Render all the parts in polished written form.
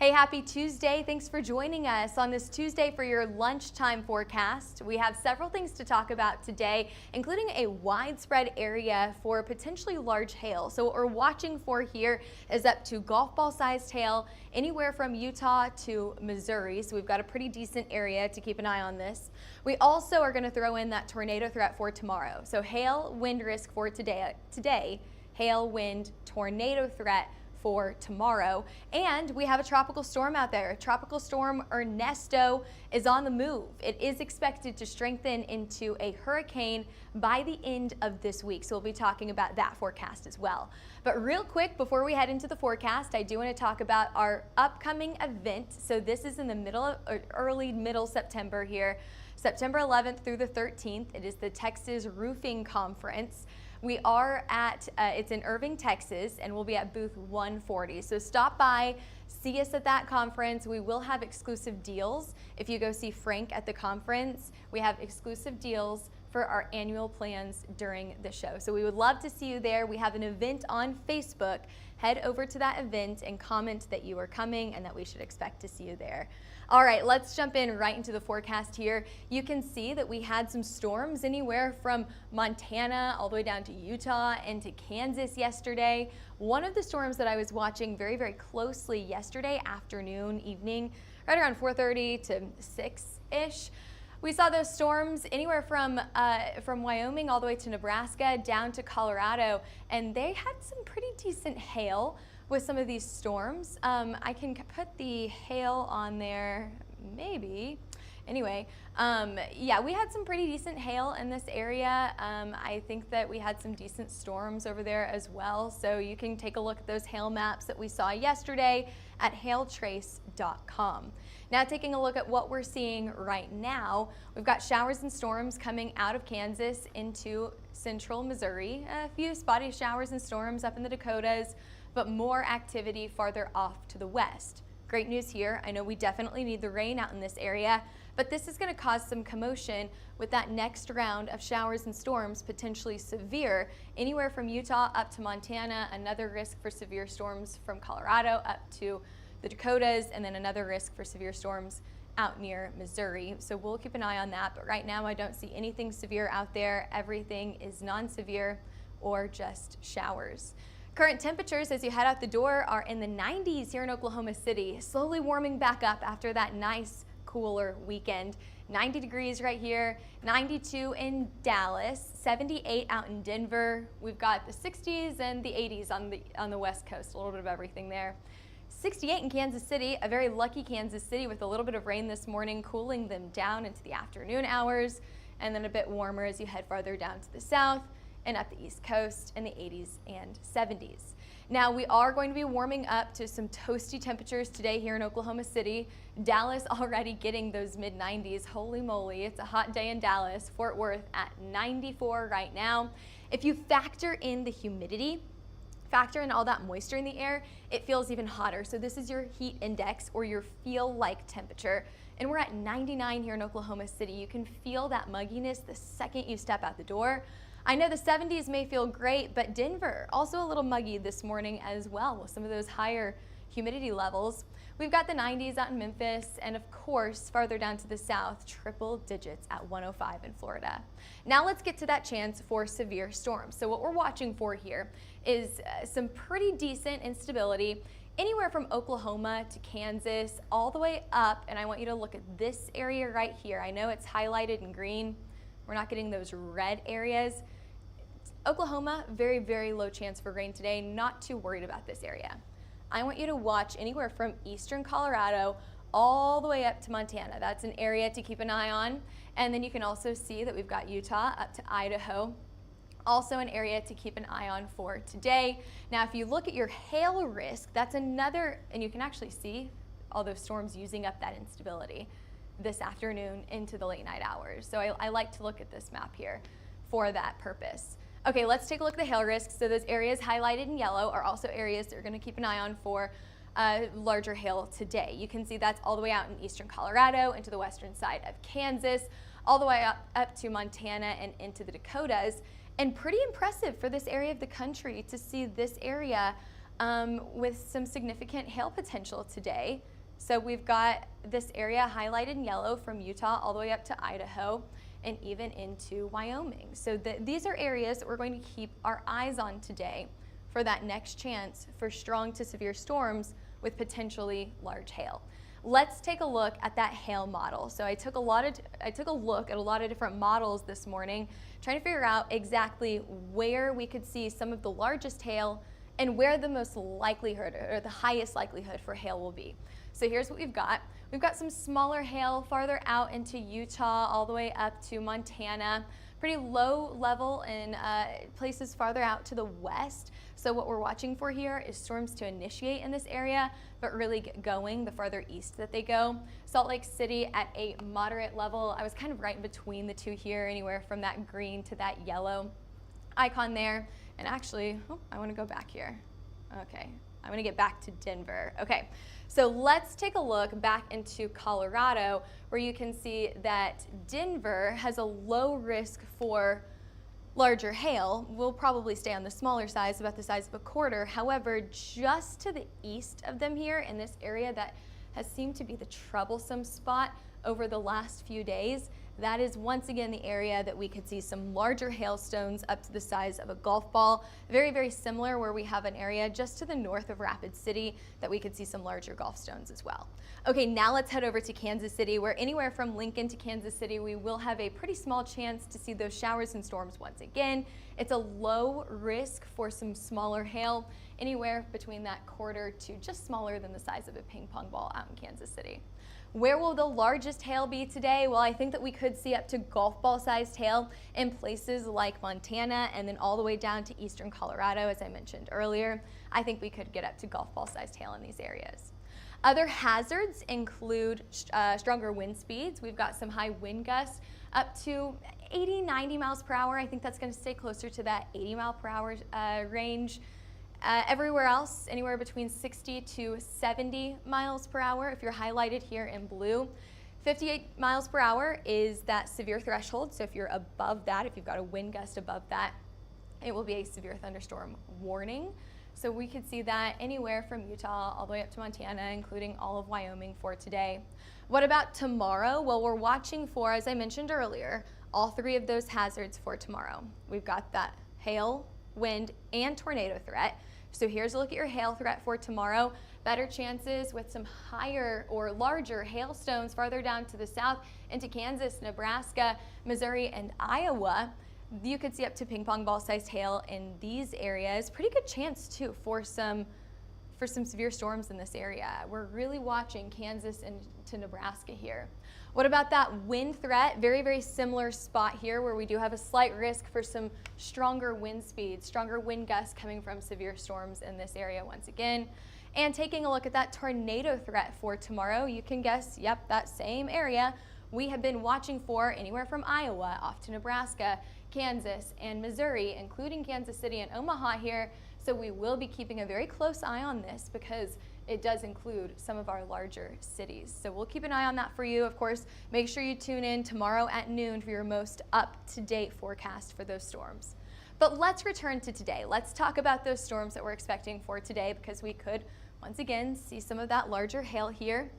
Hey, happy Tuesday. Thanks for joining us on this Tuesday for your lunchtime forecast. We have several things to talk about today, including a widespread area for potentially large hail. So what we're watching for here is up to golf ball sized hail anywhere from Utah to Missouri. So we've got a pretty decent area to keep an eye on this. We also are going to throw in that tornado threat for tomorrow. So hail, wind risk for today, hail, wind, tornado threat for tomorrow. And we have a tropical storm out there. Tropical Storm Ernesto is on the move. It is expected to strengthen into a hurricane by the end of this week. So we'll be talking about that forecast as well. But real quick, before we head into the forecast, I do want to talk about our upcoming event. So this is in the early middle September here, September 11th through the 13th. It is the Texas Roofing Conference. We are at, it's in Irving, Texas, and we'll be at booth 140. So stop by, see us at that conference. We will have exclusive deals. If you go see Frank at the conference, we have exclusive deals for our annual plans during the show. So we would love to see you there. We have an event on Facebook. Head over to that event and comment that you are coming and that we should expect to see you there. All right, let's jump in right into the forecast here. You can see that we had some storms anywhere from Montana all the way down to Utah and to Kansas yesterday. One of the storms that I was watching very, very closely yesterday afternoon, evening, right around 4:30 to 6-ish. We saw those storms anywhere from Wyoming all the way to Nebraska down to Colorado, and they had some pretty decent hail with some of these storms. I can put the hail on there, maybe. Anyway, yeah, we had some pretty decent hail in this area. I think that we had some decent storms over there as well. So you can take a look at those hail maps that we saw yesterday at hailtrace.com. Now taking a look at what we're seeing right now, we've got showers and storms coming out of Kansas into central Missouri. A few spotty showers and storms up in the Dakotas, but more activity farther off to the west. Great news here. I know we definitely need the rain out in this area, but this is going to cause some commotion with that next round of showers and storms, potentially severe, anywhere from Utah up to Montana, another risk for severe storms from Colorado up to the Dakotas, and then another risk for severe storms out near Missouri. So we'll keep an eye on that, but right now I don't see anything severe out there. Everything is non-severe or just showers. Current temperatures as you head out the door are in the 90s here in Oklahoma City, slowly warming back up after that nice cooler weekend. 90 degrees right here, 92 in Dallas, 78 out in Denver. We've got the 60s and the 80s on the West Coast, a little bit of everything there. 68 in Kansas City, a very lucky Kansas City with a little bit of rain this morning, cooling them down into the afternoon hours, and then a bit warmer as you head farther down to the south and up the East Coast in the 80s and 70s. Now we are going to be warming up to some toasty temperatures today here in Oklahoma City. Dallas already getting those mid-90s. Holy moly, it's a hot day in Dallas. Fort Worth at 94 right now. If you factor in the humidity, factor in all that moisture in the air, it feels even hotter. So this is your heat index or your feel-like temperature. And we're at 99 here in Oklahoma City. You can feel that mugginess the second you step out the door. I know the 70s may feel great, but Denver also a little muggy this morning as well with some of those higher humidity levels. We've got the 90s out in Memphis, and of course, farther down to the south, triple digits at 105 in Florida. Now let's get to that chance for severe storms. So what we're watching for here is some pretty decent instability anywhere from Oklahoma to Kansas, all the way up, and I want you to look at this area right here. I know it's highlighted in green. We're not getting those red areas. Oklahoma, very, very low chance for rain today. Not too worried about this area. I want you to watch anywhere from eastern Colorado all the way up to Montana. That's an area to keep an eye on. And then you can also see that we've got Utah up to Idaho. Also an area to keep an eye on for today. Now, if you look at your hail risk, that's another, and you can actually see all those storms using up that instability this afternoon into the late night hours. So I like to look at this map here for that purpose. Okay, let's take a look at the hail risks. So those areas highlighted in yellow are also areas that you're going to keep an eye on for larger hail today. You can see that's all the way out in eastern Colorado into the western side of Kansas, all the way up to Montana and into the Dakotas. And pretty impressive for this area of the country to see this area with some significant hail potential today. So we've got this area highlighted in yellow from Utah all the way up to Idaho and even into Wyoming. So these are areas that we're going to keep our eyes on today for that next chance for strong to severe storms with potentially large hail. Let's take a look at that hail model. So I took a look at a lot of different models this morning, trying to figure out exactly where we could see some of the largest hail and where the most likelihood or the highest likelihood for hail will be. So here's what we've got. We've got some smaller hail farther out into Utah, all the way up to Montana. Pretty low level in places farther out to the west. So what we're watching for here is storms to initiate in this area, but really get going the farther east that they go. Salt Lake City at a moderate level. I was kind of right in between the two here, anywhere from that green to that yellow icon there. And actually, I want to go back here. Okay, I'm going to get back to Denver. Okay, so let's take a look back into Colorado, where you can see that Denver has a low risk for larger hail. Will probably stay on the smaller size, about the size of a quarter. However, just to the east of them here in this area that has seemed to be the troublesome spot over the last few days, that is once again the area that we could see some larger hailstones up to the size of a golf ball. Very, very similar where we have an area just to the north of Rapid City that we could see some larger golf stones as well. Okay, now let's head over to Kansas City, where anywhere from Lincoln to Kansas City, we will have a pretty small chance to see those showers and storms once again. It's a low risk for some smaller hail, anywhere between that quarter to just smaller than the size of a ping pong ball out in Kansas City. Where will the largest hail be today? Well, I think that we could see up to golf ball sized hail in places like Montana and then all the way down to eastern Colorado, as I mentioned earlier. I think we could get up to golf ball sized hail in these areas. Other hazards include stronger wind speeds. We've got some high wind gusts up to 80, 90 miles per hour. I think that's going to stay closer to that 80 mile per hour range. Everywhere else, anywhere between 60 to 70 miles per hour if you're highlighted here in blue. 58 miles per hour is that severe threshold, so if you're above that, if you've got a wind gust above that, it will be a severe thunderstorm warning. So we could see that anywhere from Utah all the way up to Montana, including all of Wyoming for today. What about tomorrow? Well, we're watching for, as I mentioned earlier, all three of those hazards for tomorrow. We've got that hail, wind, and tornado threat. So here's a look at your hail threat for tomorrow. Better chances with some higher or larger hailstones farther down to the south into Kansas, Nebraska, Missouri, and Iowa. You could see up to ping pong ball sized hail in these areas. Pretty good chance too for some severe storms in this area. We're really watching Kansas and to Nebraska here. What about that wind threat? Very, very similar spot here where we do have a slight risk for some stronger wind speeds, stronger wind gusts coming from severe storms in this area once again. And taking a look at that tornado threat for tomorrow, you can guess, yep, that same area we have been watching for anywhere from Iowa off to Nebraska, Kansas, and Missouri, including Kansas City and Omaha here. So we will be keeping a very close eye on this because it does include some of our larger cities. So we'll keep an eye on that for you. Of course, make sure you tune in tomorrow at noon for your most up-to-date forecast for those storms. But let's return to today. Let's talk about those storms that we're expecting for today because we could, once again, see some of that larger hail here.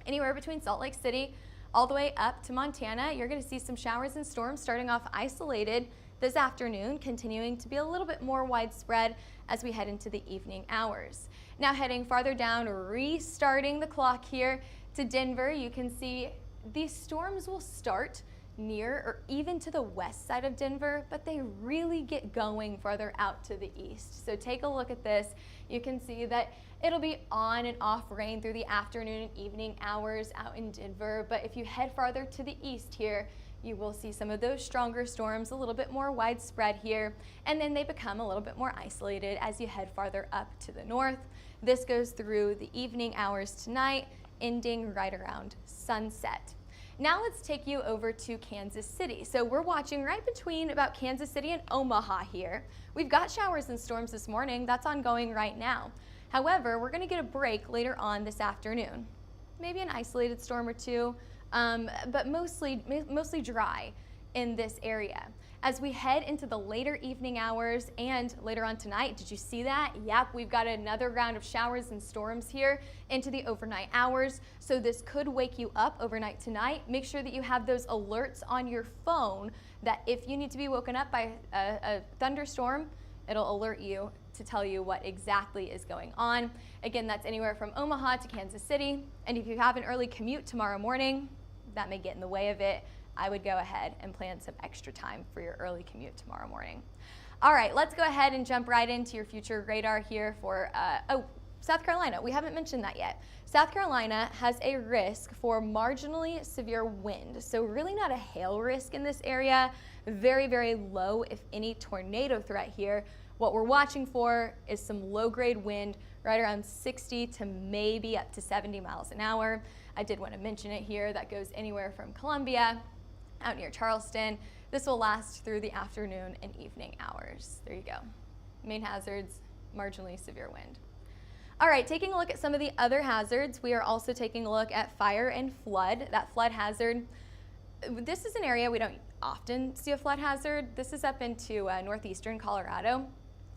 Anywhere between Salt Lake City all the way up to Montana, you're going to see some showers and storms starting off isolated this afternoon, continuing to be a little bit more widespread as we head into the evening hours. Now heading farther down, restarting the clock here to Denver, you can see these storms will start near or even to the west side of Denver, but they really get going farther out to the east. So take a look at this. You can see that it'll be on and off rain through the afternoon and evening hours out in Denver, but if you head farther to the east here, you will see some of those stronger storms a little bit more widespread here, and then they become a little bit more isolated as you head farther up to the north. This goes through the evening hours tonight, ending right around sunset. Now let's take you over to Kansas City. So we're watching right between about Kansas City and Omaha here. We've got showers and storms this morning. That's ongoing right now. However, we're going to get a break later on this afternoon. Maybe an isolated storm or two, but mostly dry in this area. As we head into the later evening hours and later on tonight, did you see that? Yep, we've got another round of showers and storms here into the overnight hours. So this could wake you up overnight tonight. Make sure that you have those alerts on your phone that if you need to be woken up by a thunderstorm, it'll alert you to tell you what exactly is going on. Again, that's anywhere from Omaha to Kansas City. And if you have an early commute tomorrow morning, that may get in the way of it. I would go ahead and plan some extra time for your early commute tomorrow morning. All right, let's go ahead and jump right into your future radar here for, South Carolina. We haven't mentioned that yet. South Carolina has a risk for marginally severe wind. So really not a hail risk in this area. Very, very low, if any, tornado threat here. What we're watching for is some low-grade wind right around 60 to maybe up to 70 miles an hour. I did want to mention it here. That goes anywhere from Columbia out near Charleston. This will last through the afternoon and evening hours. There you go. Main hazards, marginally severe wind. All right, taking a look at some of the other hazards, we are also taking a look at fire and flood. That flood hazard, this is an area we don't often see a flood hazard. This is up into northeastern Colorado.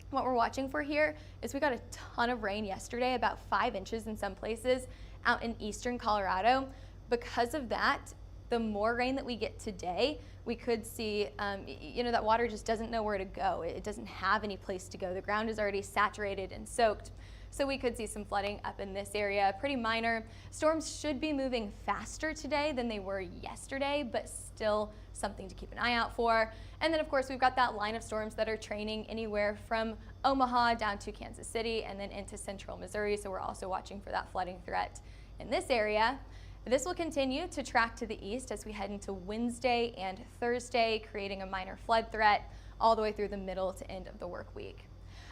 What we're watching for here is we got a ton of rain yesterday, about 5 inches in some places out in eastern Colorado. Because of that, the more rain that we get today, we could see, that water just doesn't know where to go. It doesn't have any place to go. The ground is already saturated and soaked. So we could see some flooding up in this area, pretty minor. Storms should be moving faster today than they were yesterday, but still something to keep an eye out for. And then of course we've got that line of storms that are training anywhere from Omaha down to Kansas City and then into central Missouri. So we're also watching for that flooding threat in this area. This will continue to track to the east as we head into Wednesday and Thursday, creating a minor flood threat all the way through the middle to end of the work week.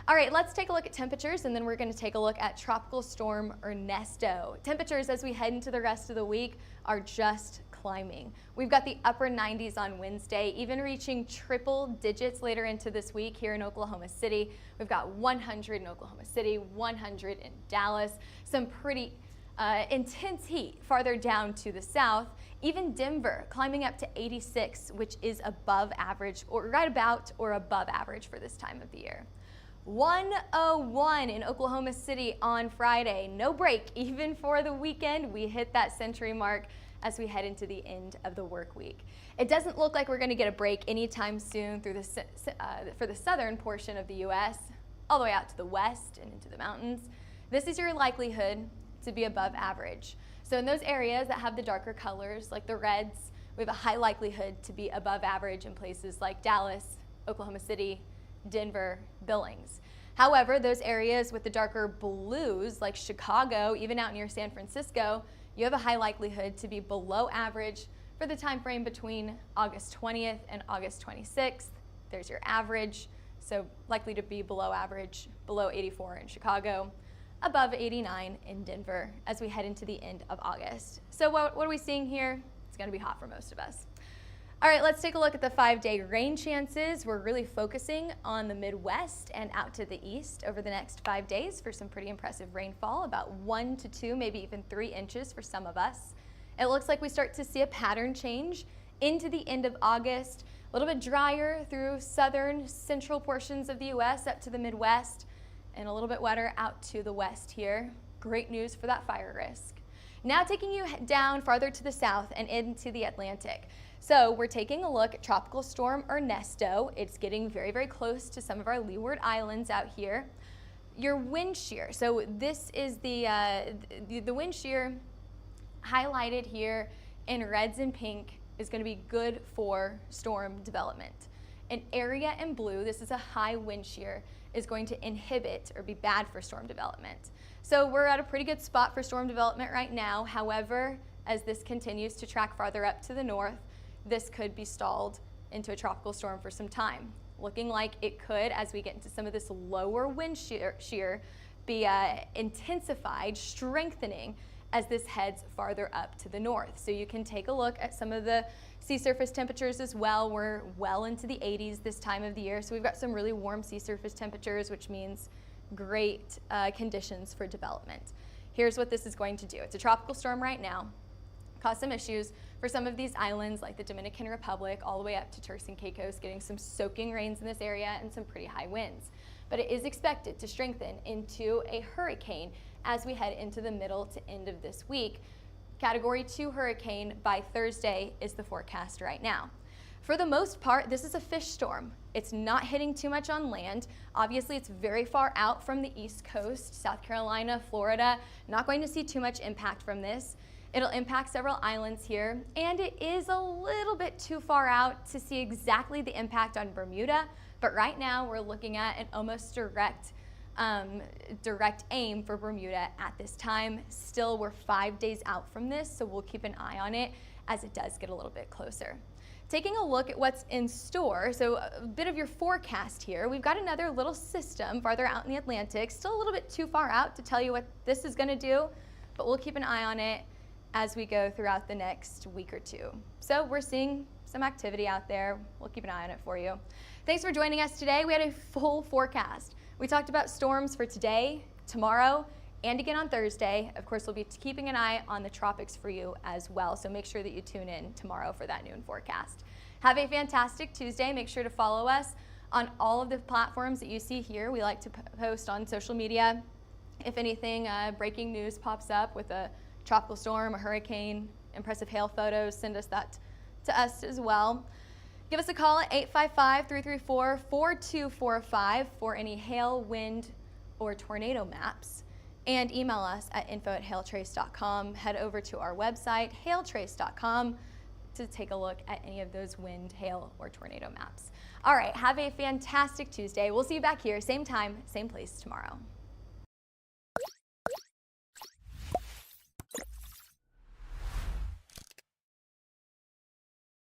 All right, let's take a look at temperatures, and then we're going to take a look at Tropical Storm Ernesto. Temperatures as we head into the rest of the week are just climbing. We've got the upper 90s on Wednesday, even reaching triple digits later into this week here in Oklahoma City. We've got 100 in Oklahoma City, 100 in Dallas, some pretty intense heat farther down to the south. Even Denver climbing up to 86, which is above average, or right about or above average for this time of the year. 101 in Oklahoma City on Friday. No break, even for the weekend. We hit that century mark as we head into the end of the work week. It doesn't look like we're going to get a break anytime soon through for the southern portion of the U.S., all the way out to the west and into the mountains. This is your likelihood to be above average. So in those areas that have the darker colors, like the reds, we have a high likelihood to be above average in places like Dallas, Oklahoma City, Denver, Billings. However, those areas with the darker blues, like Chicago, even out near San Francisco, you have a high likelihood to be below average for the time frame between August 20th and August 26th. There's your average, so likely to be below average, below 84 in Chicago, above 89 in Denver as we head into the end of August. So what are we seeing here? It's going to be hot for most of us. All right, let's take a look at the 5-day rain chances. We're really focusing on the Midwest and out to the east over the next 5 days for some pretty impressive rainfall, about 1 to 2, maybe even 3 inches for some of us. It looks like we start to see a pattern change into the end of August, a little bit drier through southern, central portions of the U.S. up to the Midwest, and a little bit wetter out to the west here. Great news for that fire risk. Now taking you down farther to the south and into the Atlantic. So we're taking a look at Tropical Storm Ernesto. It's getting very, very close to some of our leeward islands out here. Your wind shear, so this is the wind shear highlighted here in reds and pink is going to be good for storm development. An area in blue, this is a high wind shear, is going to inhibit or be bad for storm development. So we're at a pretty good spot for storm development right now. However, as this continues to track farther up to the north, this could be stalled into a tropical storm for some time. Looking like it could, as we get into some of this lower wind shear be intensified, strengthening as this heads farther up to the north. So you can take a look at some of the sea surface temperatures as well. We're well into the 80s this time of the year. So we've got some really warm sea surface temperatures, which means great conditions for development. Here's what this is going to do. It's a tropical storm right now. Cause some issues for some of these islands like the Dominican Republic all the way up to Turks and Caicos, getting some soaking rains in this area and some pretty high winds. But it is expected to strengthen into a hurricane as we head into the middle to end of this week. Category 2 hurricane by Thursday is the forecast right now. For the most part, this is a fish storm. It's not hitting too much on land. Obviously, it's very far out from the East Coast, South Carolina, Florida. Not going to see too much impact from this. It'll impact several islands here, and it is a little bit too far out to see exactly the impact on Bermuda, but right now we're looking at an almost direct aim for Bermuda at this time. Still, we're 5 days out from this, so we'll keep an eye on it as it does get a little bit closer. Taking a look at what's in store, so a bit of your forecast here. We've got another little system farther out in the Atlantic, still a little bit too far out to tell you what this is going to do, but we'll keep an eye on it as we go throughout the next week or two. So we're seeing some activity out there. We'll keep an eye on it for you. Thanks for joining us today. We had a full forecast. We talked about storms for today, tomorrow, and again on Thursday. Of course, we'll be keeping an eye on the tropics for you as well, so make sure that you tune in tomorrow for that noon forecast. Have a fantastic Tuesday. Make sure to follow us on all of the platforms that you see here. We like to post on social media. If anything, breaking news pops up with a tropical storm, a hurricane, impressive hail photos, send us that to us as well. Give us a call at 855-334-4245 for any hail, wind, or tornado maps. And email us at info@hailtrace.com. Head over to our website, hailtrace.com, to take a look at any of those wind, hail, or tornado maps. All right, have a fantastic Tuesday. We'll see you back here, same time, same place tomorrow.